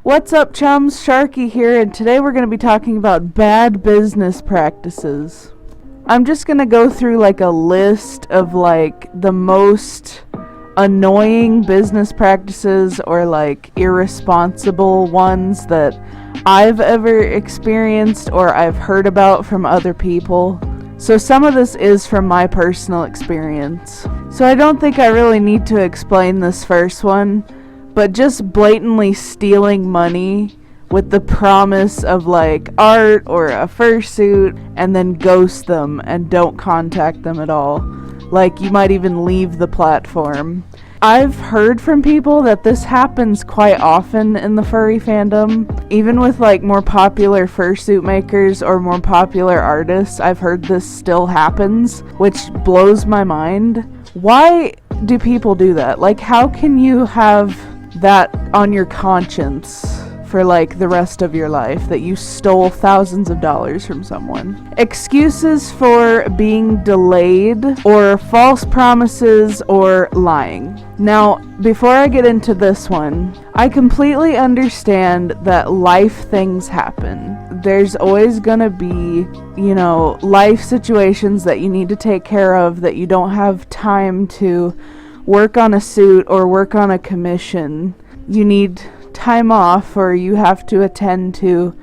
What's up, chums? Sharky here, and today we're going to be talking about bad business practices. I'm just going to go through like a list of like the most annoying business practices or like irresponsible ones that I've ever experienced or I've heard about from other people. So some of this is from my personal experience. So I don't think I really need to explain this first one. But just blatantly stealing money with the promise of like art or a fursuit and then ghost them and don't contact them at all. Like you might even leave the platform. I've heard from people that this happens quite often in the furry fandom. Even with like more popular fursuit makers or more popular artists, I've heard this still happens, which blows my mind. Why do people do that? Like how can you have that on your conscience for like the rest of your life that you stole thousands of dollars from someone? Excuses for being delayed or false promises or lying. Now, before I get into this one, I completely understand that life things happen. There's always gonna be, life situations that you need to take care of that you don't have time to work on a suit or work on a commission. You need time off or you have to attend to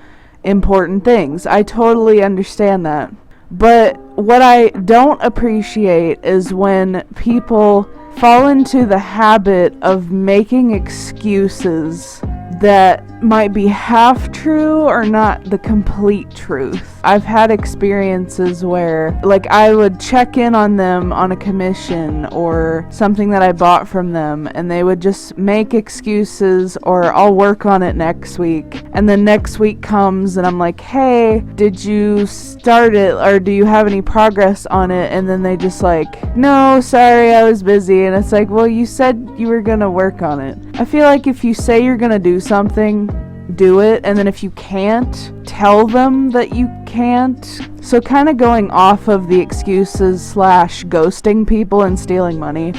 important things. I totally understand that. But what I don't appreciate is when people fall into the habit of making excuses that might be half true or not the complete truth. I've had experiences where like I would check in on them on a commission or something that I bought from them and they would just make excuses or I'll work on it next week. And then next week comes and I'm like, hey, did you start it or do you have any progress on it? And then they just like, no, sorry, I was busy. And it's like, well, you said you were gonna work on it. I feel like if you say you're gonna do something, do it, and then if you can't, tell them that you can't. So kind of going off of the excuses / ghosting people and stealing money,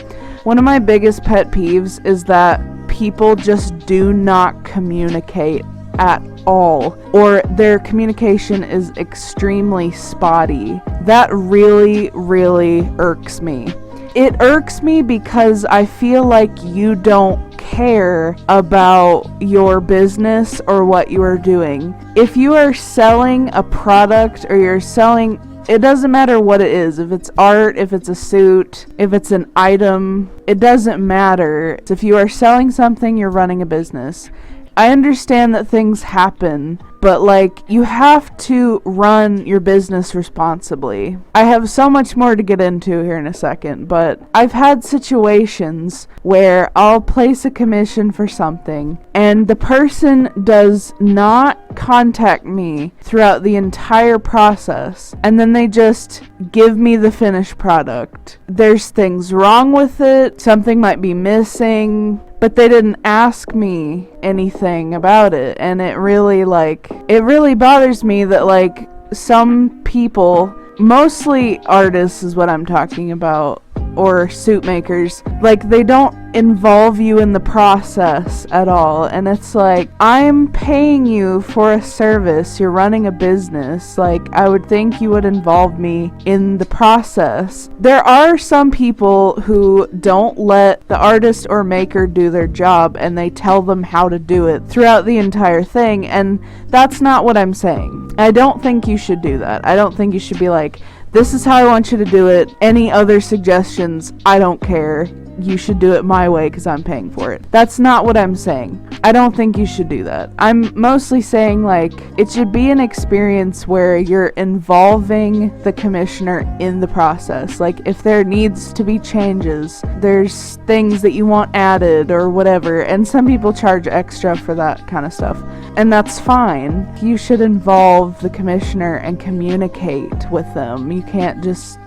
one of my biggest pet peeves is that people just do not communicate at all, or their communication is extremely spotty. That really, really irks me. It irks me because I feel like you don't care about your business or what you are doing. If you are selling a product or you're selling, it doesn't matter what it is. If it's art, if it's a suit, if it's an item, it doesn't matter. If you are selling something, you're running a business. I understand that things happen, but like you have to run your business responsibly. I have so much more to get into here in a second, but I've had situations where I'll place a commission for something and the person does not contact me throughout the entire process, and then they just give me the finished product. There's things wrong with it, something might be missing, but they didn't ask me anything about it, and it really bothers me that like some people, mostly artists is what I'm talking about, or suit makers, like they don't involve you in the process at all. And it's like, I'm paying you for a service, you're running a business, like I would think you would involve me in the process. There are some people who don't let the artist or maker do their job and they tell them how to do it throughout the entire thing, and that's not what I'm saying. I don't think you should do that. I don't think you should be like, this is how I want you to do it. Any other suggestions, I don't care. You should do it my way because I'm paying for it. That's not what I'm saying. I don't think you should do that. I'm mostly saying like it should be an experience where you're involving the commissioner in the process. Like if there needs to be changes, there's things that you want added or whatever, and some people charge extra for that kind of stuff, and that's fine. You should involve the commissioner and communicate with them. You can't just,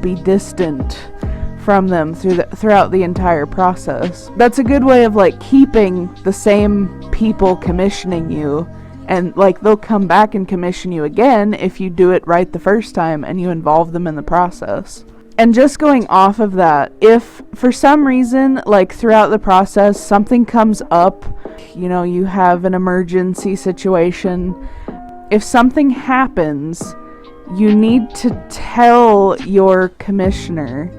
be distant from them throughout the entire process. That's a good way of like keeping the same people commissioning you, and like they'll come back and commission you again if you do it right the first time and you involve them in the process. And just going off of that, if for some reason, like throughout the process, something comes up, you have an emergency situation, if something happens, you need to tell your commissioner.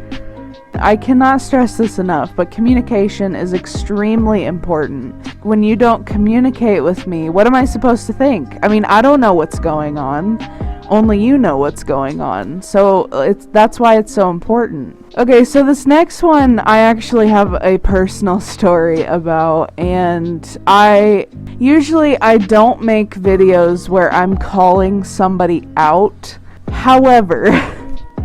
I cannot stress this enough, but communication is extremely important. When you don't communicate with me, what am I supposed to think? I mean, I don't know what's going on. Only you know what's going on. So that's why it's so important. Okay, so this next one I actually have a personal story about, and I don't make videos where I'm calling somebody out. However,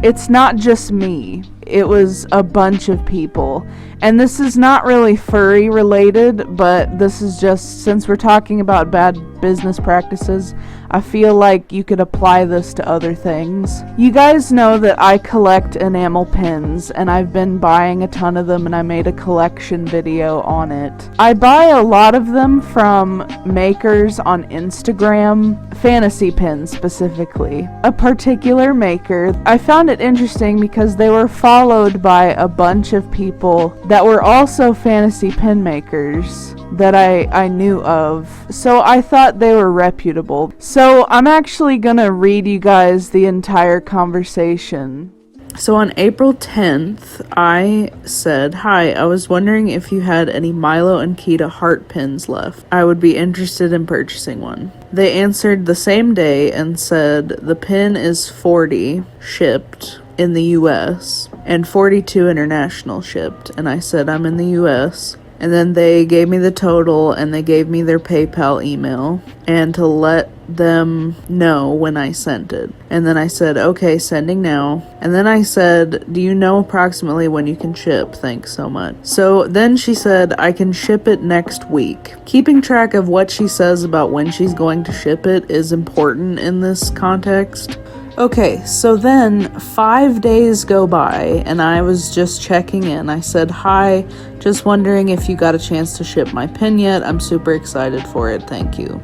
it's not just me. It was a bunch of people. And this is not really furry related, but this is just, since we're talking about bad business practices, I feel like you could apply this to other things. You guys know that I collect enamel pins, and I've been buying a ton of them, and I made a collection video on it. I buy a lot of them from makers on Instagram, fantasy pins specifically. A particular maker, I found it interesting because they were followed by a bunch of people that were also fantasy pin makers that I knew of. So I thought they were reputable. So I'm actually gonna read you guys the entire conversation. So on April 10th, I said, "Hi, I was wondering if you had any Milo and Kita heart pins left. I would be interested in purchasing one." They answered the same day and said the pin is 40 shipped in the US and 42 international shipped. And I said, I'm in the US. And then they gave me the total and they gave me their PayPal email and to let them know when I sent it. And then I said, okay, sending now. And then I said, do you know approximately when you can ship? Thanks so much. So then she said, I can ship it next week. Keeping track of what she says about when she's going to ship it is important in this context. Okay, so then 5 days go by and I was just checking in. I said, hi, just wondering if you got a chance to ship my pin yet. I'm super excited for it. Thank you.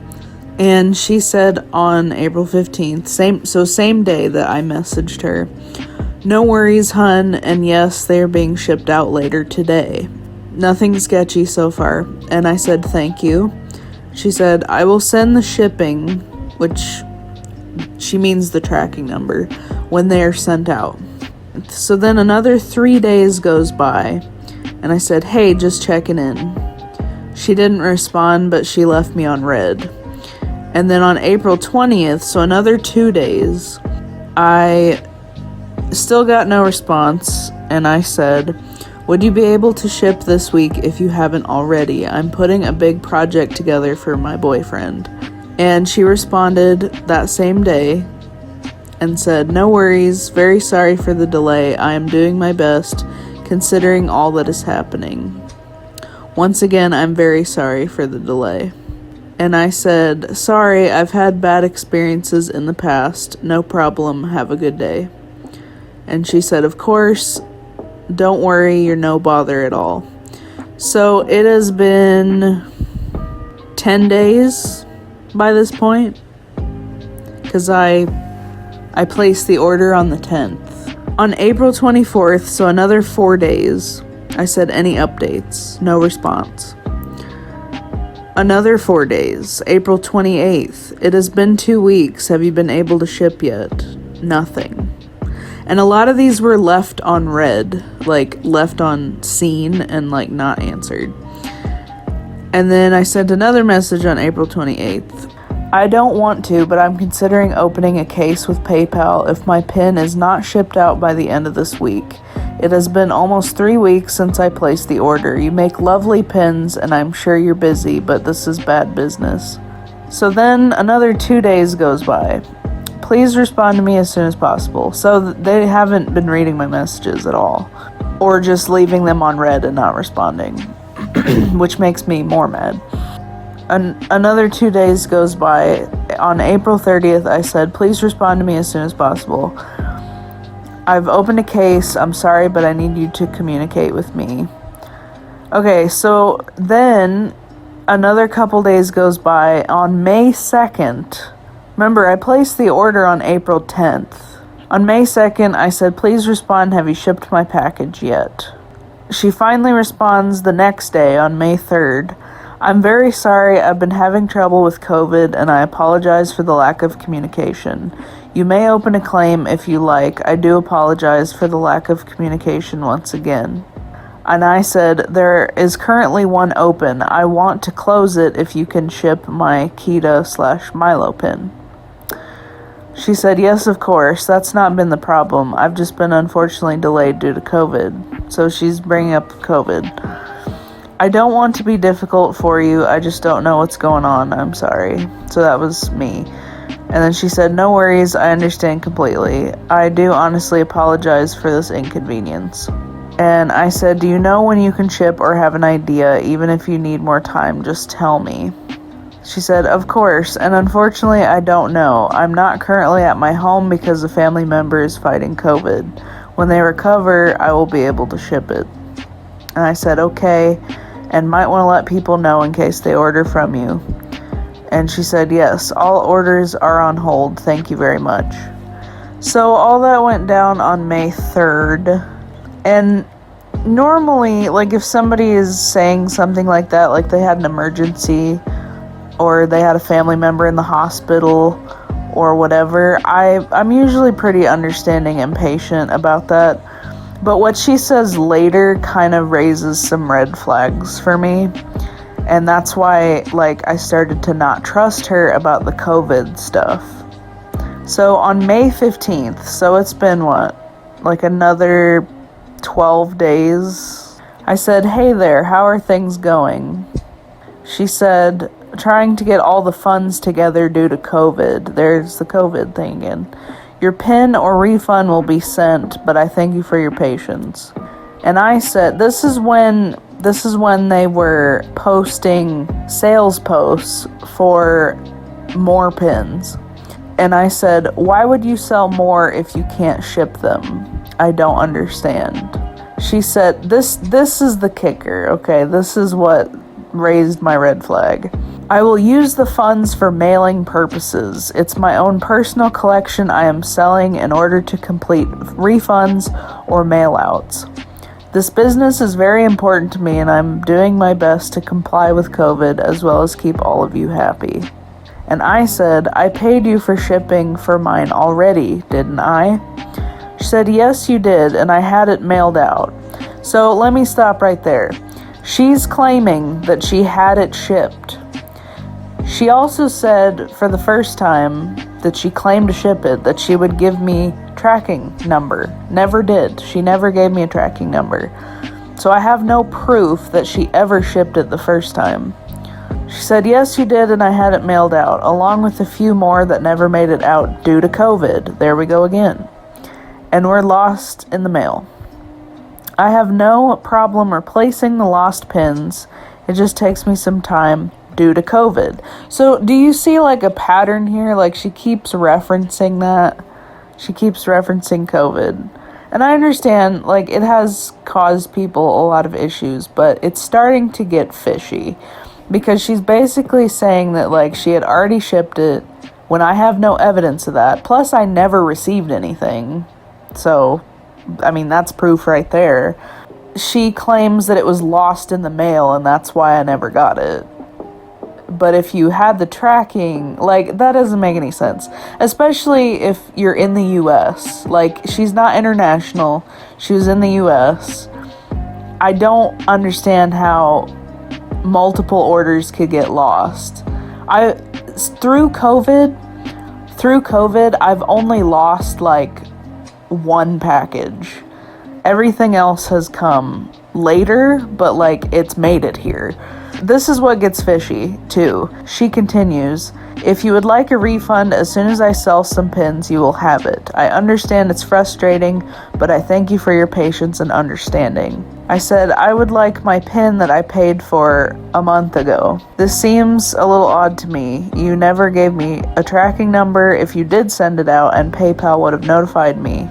And she said on April 15th, same day that I messaged her, no worries, hun, and yes, they're being shipped out later today. Nothing sketchy so far. And I said, thank you. She said, I will send the shipping, which she means the tracking number, when they are sent out. So then another 3 days goes by, and I said, hey, just checking in. She didn't respond, but she left me on red. And then on April 20th, so another 2 days, I still got no response, and I said, would you be able to ship this week if you haven't already? I'm putting a big project together for my boyfriend. And she responded that same day and said, no worries, very sorry for the delay. I am doing my best considering all that is happening. Once again, I'm very sorry for the delay. And I said, sorry, I've had bad experiences in the past. No problem. Have a good day. And she said, of course, don't worry, you're no bother at all. So it has been 10 days by this point, because I placed the order on the 10th. On April 24th, so another 4 days, I said, any updates? No response. Another 4 days, April 28th, it has been 2 weeks. Have you been able to ship yet? Nothing. And a lot of these were left on red, like left on seen and like not answered. And then I sent another message on April 28th. I don't want to, but I'm considering opening a case with PayPal if my pin is not shipped out by the end of this week. It has been almost 3 weeks since I placed the order. You make lovely pins, and I'm sure you're busy, but this is bad business. So then another 2 days goes by. Please respond to me as soon as possible. So they haven't been reading my messages at all, or just leaving them on red and not responding. Which makes me more mad. Another 2 days goes by. On April 30th, I said, please respond to me as soon as possible. I've opened a case. I'm sorry, but I need you to communicate with me. Okay, so then another couple days goes by. On May 2nd, remember, I placed the order on April 10th. On May 2nd, I said, please respond, have you shipped my package yet? She finally responds the next day on May 3rd. I'm very sorry, I've been having trouble with COVID and I apologize for the lack of communication. You may open a claim if you like. I do apologize for the lack of communication once again. And I said, there is currently one open. I want to close it if you can ship my Keto/Milo pin. She said, yes, of course. That's not been the problem. I've just been unfortunately delayed due to COVID. So she's bringing up COVID. I don't want to be difficult for you. I just don't know what's going on. I'm sorry. So that was me. And then she said, no worries. I understand completely. I do honestly apologize for this inconvenience. And I said, do you know when you can ship or have an idea? Even if you need more time, just tell me. She said, of course, and unfortunately I don't know. I'm not currently at my home because a family member is fighting COVID. When they recover, I will be able to ship it. And I said, okay, and might want to let people know in case they order from you. And she said, yes, all orders are on hold. Thank you very much. So all that went down on May 3rd. And normally, like if somebody is saying something like that, like they had an emergency or they had a family member in the hospital or whatever, I'm usually pretty understanding and patient about that. But what she says later kind of raises some red flags for me. And that's why, like, I started to not trust her about the COVID stuff. So on May 15th, so it's been like another 12 days, I said, hey there, how are things going? She said, trying to get all the funds together due to COVID. There's the COVID thing again. Your PIN or refund will be sent, but I thank you for your patience. And I said, this is when they were posting sales posts for more pins. And I said, why would you sell more if you can't ship them? I don't understand. She said, this is the kicker, okay? This is what raised my red flag. I will use the funds for mailing purposes. It's my own personal collection I am selling in order to complete refunds or mail-outs. This business is very important to me and I'm doing my best to comply with COVID as well as keep all of you happy. And I said, I paid you for shipping for mine already, didn't I? She said, yes, you did, and I had it mailed out. So let me stop right there. She's claiming that she had it shipped. She also said for the first time that she claimed to ship it, that she would give me tracking number. Never did. She never gave me a tracking number. So I have no proof that she ever shipped it the first time. She said, yes, you did, and I had it mailed out, along with a few more that never made it out due to COVID. There we go again. And were lost in the mail. I have no problem replacing the lost pins. It just takes me some time due to COVID. So do you see like a pattern here? Like she keeps referencing that. She keeps referencing COVID. And I understand like it has caused people a lot of issues, but it's starting to get fishy. Because she's basically saying that like she had already shipped it when I have no evidence of that. Plus I never received anything. So, I mean, that's proof right there. She claims that it was lost in the mail and that's why I never got it. But if you had the tracking, like, that doesn't make any sense. Especially if you're in the U.S. Like, she's not international. She was in the U.S. I don't understand how multiple orders could get lost. Through COVID, I've only lost, like, one package. Everything else has come later, but like it's made it here. This is what gets fishy too. She continues, if you would like a refund, as soon as I sell some pins, you will have it. I understand it's frustrating, but I thank you for your patience and understanding. I said, I would like my pin that I paid for a month ago. This seems a little odd to me. You never gave me a tracking number if you did send it out, and PayPal would have notified me, ?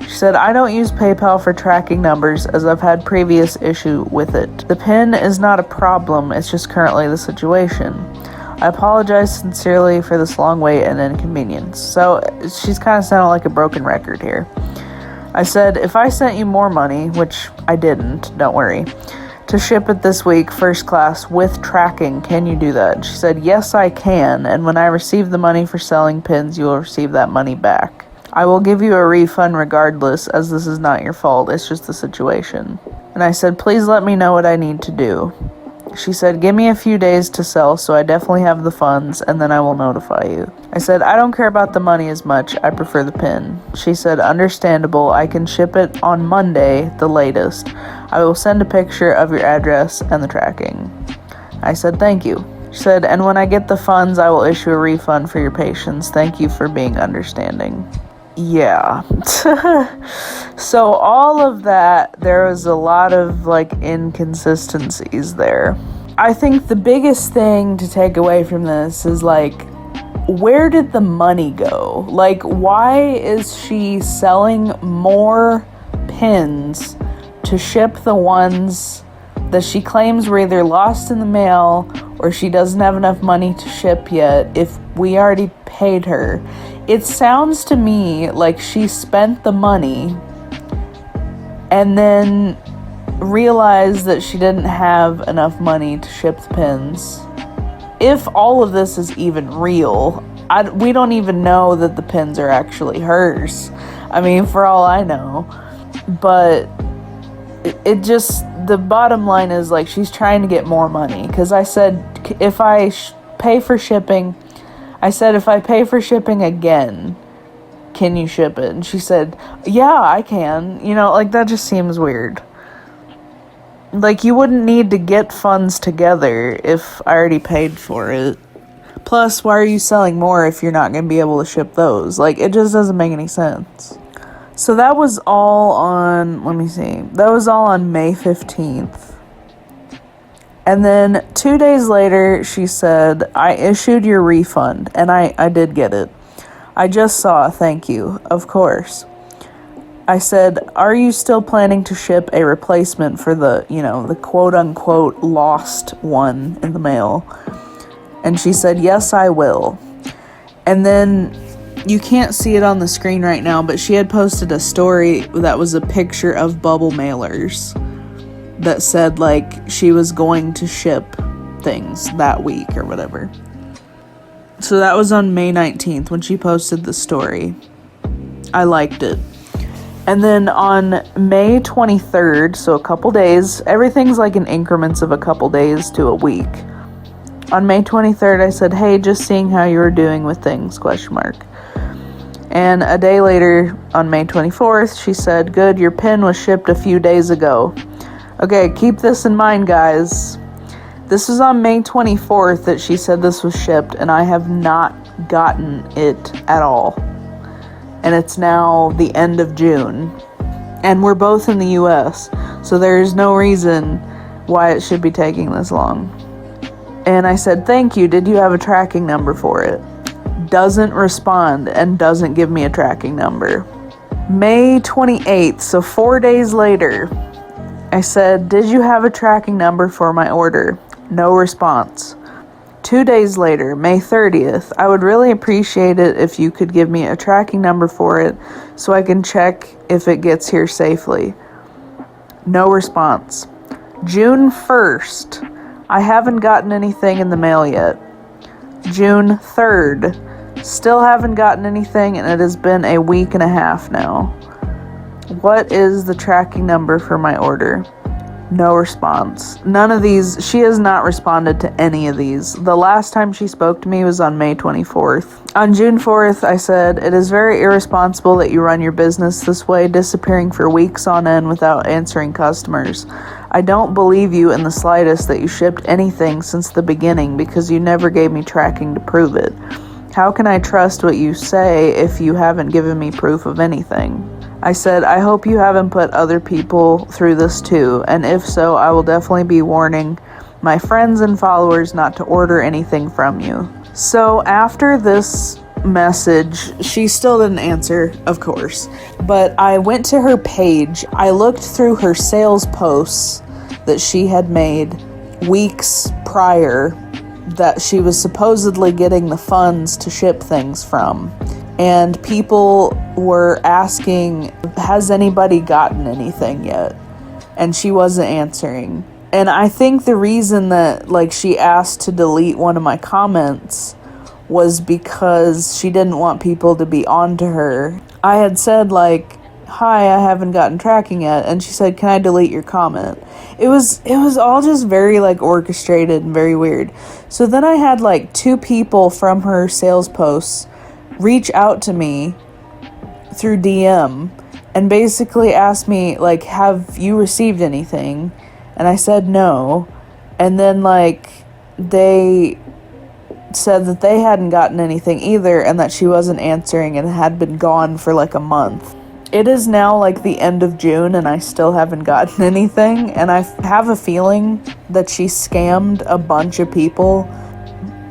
She said, I don't use PayPal for tracking numbers as I've had previous issue with it. The pin is not a problem, it's just currently the situation. I apologize sincerely for this long wait and inconvenience. So she's kind of sounding like a broken record here. I said, if I sent you more money, which I didn't, don't worry, to ship it this week, first class, with tracking, can you do that? She said, yes, I can, and when I receive the money for selling pins, you will receive that money back. I will give you a refund regardless, as this is not your fault, it's just the situation. And I said, please let me know what I need to do. She said, give me a few days to sell, so I definitely have the funds, and then I will notify you. I said, I don't care about the money as much, I prefer the pin. She said, understandable, I can ship it on Monday, the latest. I will send a picture of your address and the tracking. I said, thank you. She said, and when I get the funds, I will issue a refund for your patience. Thank you for being understanding. Yeah. So all of that, there was a lot of inconsistencies there. I think the biggest thing to take away from this is where did the money go? Why is she selling more pins to ship the ones that she claims were either lost in the mail or she doesn't have enough money to ship yet if we already paid her? It sounds to me like she spent the money and then realized that she didn't have enough money to ship the pins. If all of this is even real, we don't even know that the pins are actually hers. I mean, for all I know. But it just, the bottom line is she's trying to get more money. Because I said, if I pay for shipping again, can you ship it? And she said, yeah, I can. That just seems weird. You wouldn't need to get funds together if I already paid for it. Plus, why are you selling more if you're not going to be able to ship those? It just doesn't make any sense. So that was all on, that was all on May 15th. And then 2 days later, she said, I issued your refund, and I did get it. I just saw a thank you, of course. I said, are you still planning to ship a replacement for the quote-unquote lost one in the mail? And she said, yes, I will. And then, you can't see it on the screen right now, but she had posted a story that was a picture of bubble mailers that said, she was going to ship things that week or whatever. So that was on May 19th when she posted the story. I liked it. And then on May 23rd, so a couple days, everything's in increments of a couple days to a week. On May 23rd, I said, hey, just seeing how you were doing with things, ? And a day later, on May 24th, she said, good, your pin was shipped a few days ago. Okay, keep this in mind, guys. This was on May 24th that she said this was shipped, and I have not gotten it at all. And it's now the end of June. And we're both in the US, so there's no reason why it should be taking this long. And I said, thank you, did you have a tracking number for it? Doesn't respond and doesn't give me a tracking number. May 28th, so 4 days later, I said, did you have a tracking number for my order? No response. 2 days later, May 30th, I would really appreciate it if you could give me a tracking number for it so I can check if it gets here safely. No response. June 1st, I haven't gotten anything in the mail yet. June 3rd, still haven't gotten anything, and it has been a week and a half now. What is the tracking number for my order? No response. None of these, she has not responded to any of these. The last time she spoke to me was on May 24th. On June 4th, I said, it is very irresponsible that you run your business this way, disappearing for weeks on end without answering customers. I don't believe you in the slightest that you shipped anything since the beginning because you never gave me tracking to prove it. How can I trust what you say if you haven't given me proof of anything? I said, I hope you haven't put other people through this too, and if so, I will definitely be warning my friends and followers not to order anything from you. So after this message, she still didn't answer, of course, but I went to her page. I looked through her sales posts that she had made weeks prior that she was supposedly getting the funds to ship things from. And people were asking, has anybody gotten anything yet? And she wasn't answering. And I think the reason that, like, she asked to delete one of my comments was because she didn't want people to be on to her. I had said, like, hi, I haven't gotten tracking yet, and she said, can I delete your comment? It was all just very, like, orchestrated and very weird. So then I had, like, 2 people from her sales posts reach out to me through DM and basically ask me, like, have you received anything? And I said no. And then, like, they said that they hadn't gotten anything either and that she wasn't answering and had been gone for, like, a month. It is now, like, the end of June and I still haven't gotten anything. And I have a feeling that she scammed a bunch of people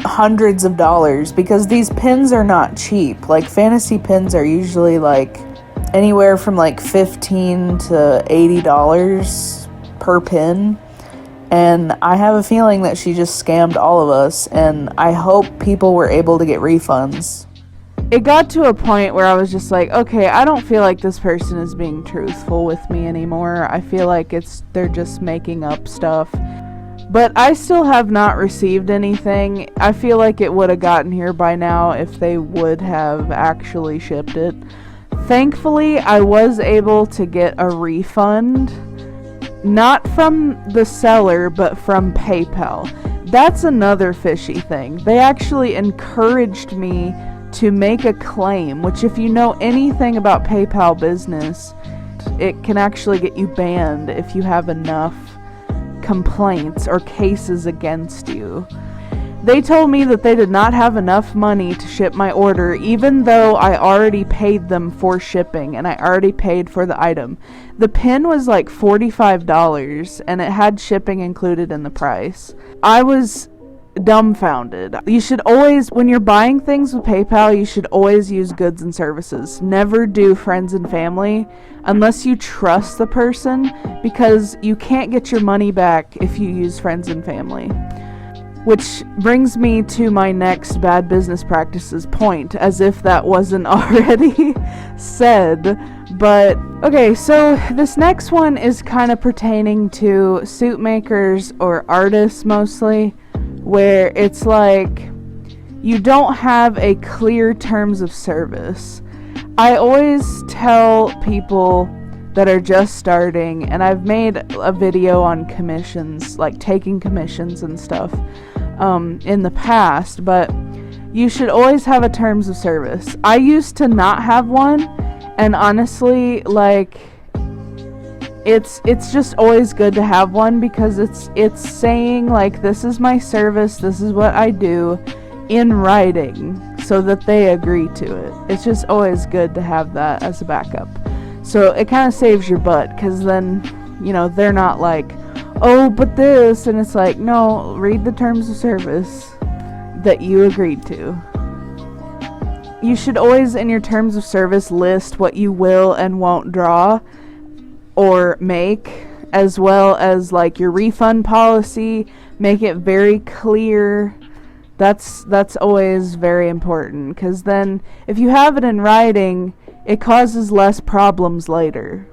hundreds of dollars, because these pins are not cheap. Like, fantasy pins are usually, like, anywhere from, like, $15 to $80 per pin. And I have a feeling that she just scammed all of us, and I hope people were able to get refunds. It got to a point where I was just like, okay, I don't feel like this person is being truthful with me anymore. I feel like they're just making up stuff. But I still have not received anything. I feel like it would have gotten here by now if they would have actually shipped it. Thankfully, I was able to get a refund. Not from the seller, but from PayPal. That's another fishy thing. They actually encouraged me to make a claim, which, if you know anything about PayPal business, it can actually get you banned if you have enough complaints or cases against you. They told me that they did not have enough money to ship my order, even though I already paid them for shipping and I already paid for the item. The pin was like $45 and it had shipping included in the price. I was dumbfounded. You should always, when you're buying things with PayPal, you should always use goods and services. Never do friends and family unless you trust the person, because you can't get your money back if you use friends and family. Which brings me to my next bad business practices point, as if that wasn't already said. But okay, so this next one is kind of pertaining to suit makers or artists mostly, where it's like you don't have a clear terms of service. I always tell people that are just starting, and I've made a video on commissions, like taking commissions and stuff in the past, but you should always have a terms of service. I used to not have one, and honestly, like, it's just always good to have one, because it's saying, like, this is my service, this is what I do, in writing, so that they agree to it. It's just always good to have that as a backup. So it kind of saves your butt, because then, you know, they're not like, oh, but this, and it's like, no, read the terms of service that you agreed to. You should always, in your terms of service, list what you will and won't draw or make, as well as, like, your refund policy. Make it very clear. That's always very important, because then if you have it in writing, it causes less problems later.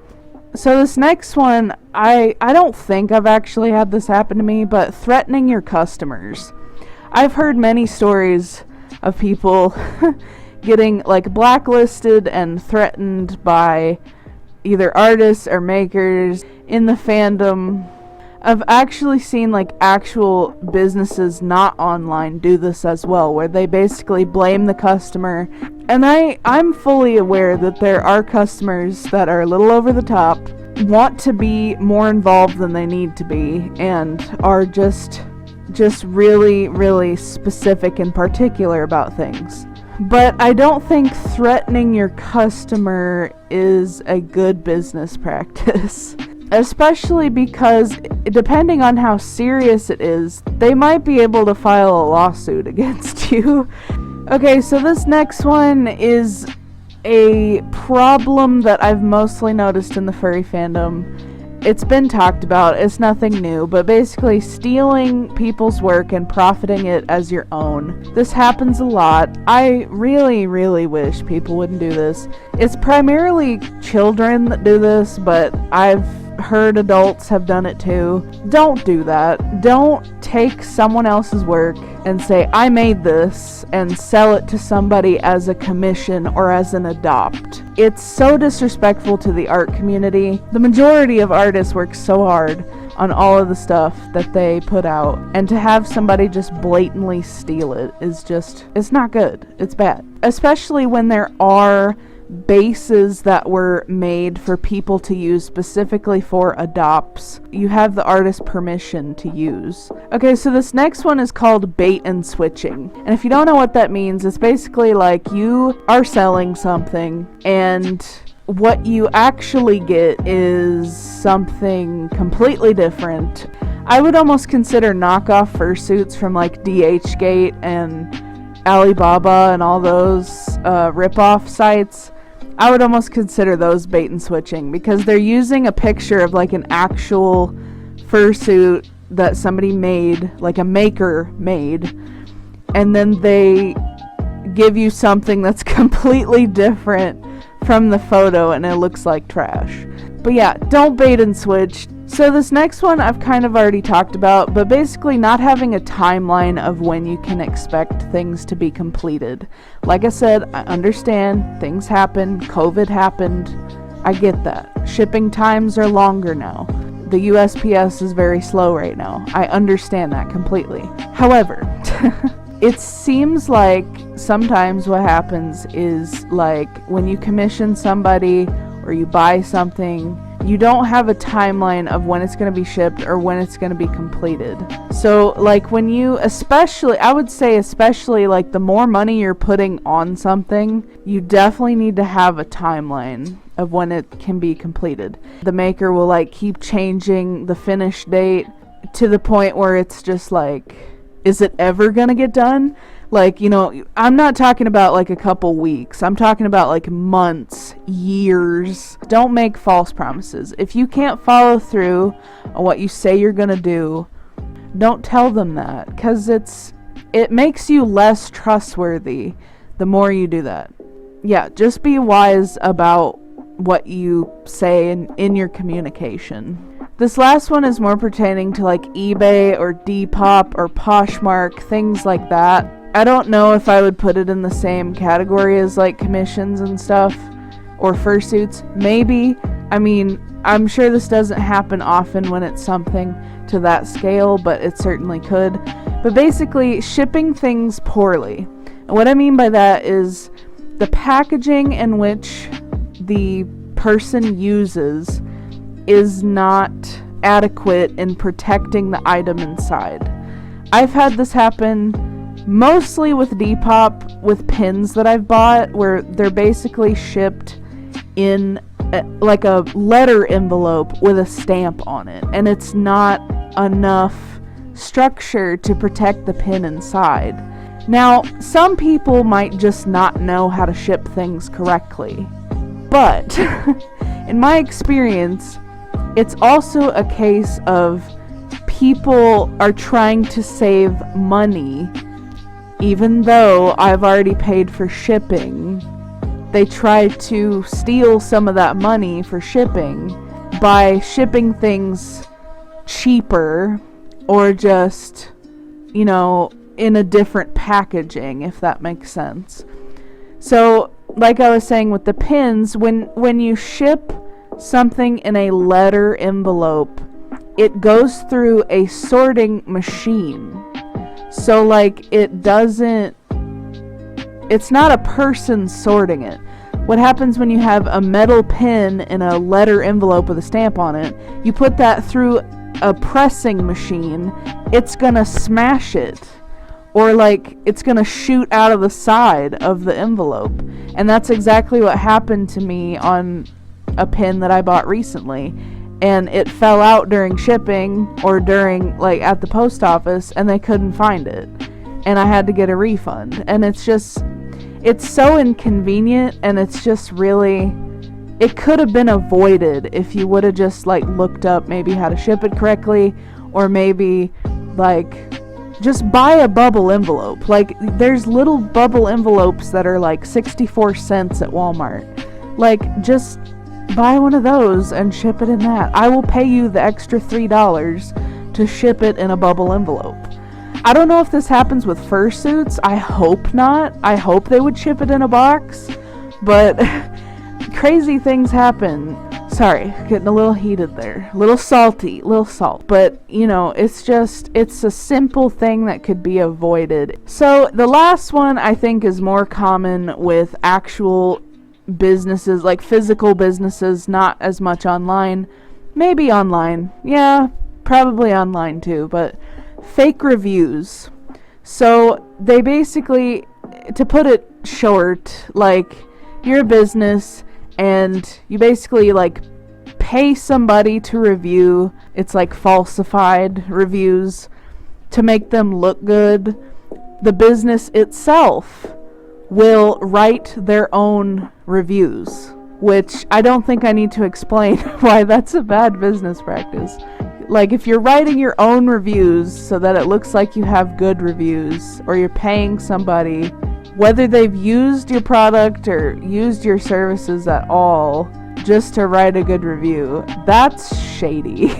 So this next one, I don't think I've actually had this happen to me, but threatening your customers. I've heard many stories of people getting, like, blacklisted and threatened by either artists or makers in the fandom. I've actually seen, like, actual businesses not online do this as well, where they basically blame the customer. And I'm fully aware that there are customers that are a little over the top, want to be more involved than they need to be, and are just really, really specific and particular about things. But I don't think threatening your customer is a good business practice. Especially because, depending on how serious it is, they might be able to file a lawsuit against you. Okay, so this next one is a problem that I've mostly noticed in the furry fandom, it's been talked about, it's nothing new, but basically stealing people's work and profiting it as your own. This happens a lot. I really, really wish people wouldn't do this. It's primarily children that do this, but I've heard adults have done it too. Don't do that. Don't take someone else's work and say, I made this, and sell it to somebody as a commission or as an adopt. It's so disrespectful to the art community. The majority of artists work so hard on all of the stuff that they put out, and to have somebody just blatantly steal it is just, it's not good. It's bad. Especially when there are bases that were made for people to use specifically for adopts. You have the artist's permission to use. Okay, so this next one is called bait and switching. And if you don't know what that means, it's basically like you are selling something and what you actually get is something completely different. I would almost consider knockoff fursuits from like DHgate and Alibaba and all those rip-off sites. I would almost consider those bait and switching, because they're using a picture of like an actual fursuit that somebody made, like a maker made, and then they give you something that's completely different from the photo and it looks like trash. But yeah, don't bait and switch. So this next one I've kind of already talked about, but basically not having a timeline of when you can expect things to be completed. Like I said, I understand things happen, COVID happened, I get that. Shipping times are longer now. The USPS is very slow right now. I understand that completely. However, it seems like sometimes what happens is like when you commission somebody or you buy something, you don't have a timeline of when it's going to be shipped or when it's going to be completed. So like when you, I would say especially like the more money you're putting on something, you definitely need to have a timeline of when it can be completed. The maker will like keep changing the finish date to the point where it's just like, is it ever going to get done? Like, you know, I'm not talking about like a couple weeks. I'm talking about like months, years. Don't make false promises. If you can't follow through on what you say you're going to do, don't tell them that, because it makes you less trustworthy the more you do that. Yeah, just be wise about what you say in your communication. This last one is more pertaining to like eBay or Depop or Poshmark, things like that. I don't know if I would put it in the same category as like commissions and stuff or fursuits. Maybe. I mean, I'm sure this doesn't happen often when it's something to that scale, but it certainly could. But basically, shipping things poorly. And what I mean by that is the packaging in which the person uses is not adequate in protecting the item inside. I've had this happen mostly with Depop, with pins that I've bought, where they're basically shipped in like a letter envelope with a stamp on it, and it's not enough structure to protect the pin inside. Now, some people might just not know how to ship things correctly, but in my experience, it's also a case of people are trying to save money. Even though I've already paid for shipping, they try to steal some of that money for shipping by shipping things cheaper or just, you know, in a different packaging, if that makes sense. So, like I was saying with the pins, when you ship something in a letter envelope, it goes through a sorting machine. So like it's not a person sorting it. What happens when you have a metal pin in a letter envelope with a stamp on it, you put that through a pressing machine, it's gonna smash it. Or like it's gonna shoot out of the side of the envelope. And that's exactly what happened to me on a pin that I bought recently. And it fell out during shipping or during like at the post office, and they couldn't find it, and I had to get a refund. And it's so inconvenient, and it's just really, it could have been avoided if you would have just like looked up maybe how to ship it correctly, or maybe like just buy a bubble envelope. Like, there's little bubble envelopes that are like 64 cents at Walmart. Like, just buy one of those and ship it in that. I will pay you the extra $3 to ship it in a bubble envelope. I don't know if this happens with fursuits. I hope not. I hope they would ship it in a box. But crazy things happen. Sorry, getting a little heated there. A little salty, little salt. But, you know, it's a simple thing that could be avoided. So the last one I think is more common with actual businesses, like physical businesses, not as much online. Maybe online. Yeah, probably online too, but fake reviews. So they basically, to put it short, like, you're a business and you basically like pay somebody to review. It's like falsified reviews to make them look good. The business itself will write their own reviews, which I don't think I need to explain why that's a bad business practice. Like, if you're writing your own reviews so that it looks like you have good reviews, or you're paying somebody, whether they've used your product or used your services at all, just to write a good review, that's shady.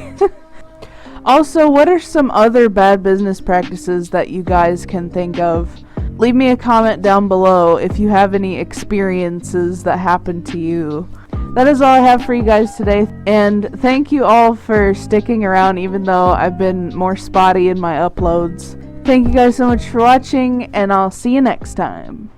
Also, what are some other bad business practices that you guys can think of? Leave me a comment down below if you have any experiences that happened to you. That is all I have for you guys today, and thank you all for sticking around even though I've been more spotty in my uploads. Thank you guys so much for watching, and I'll see you next time.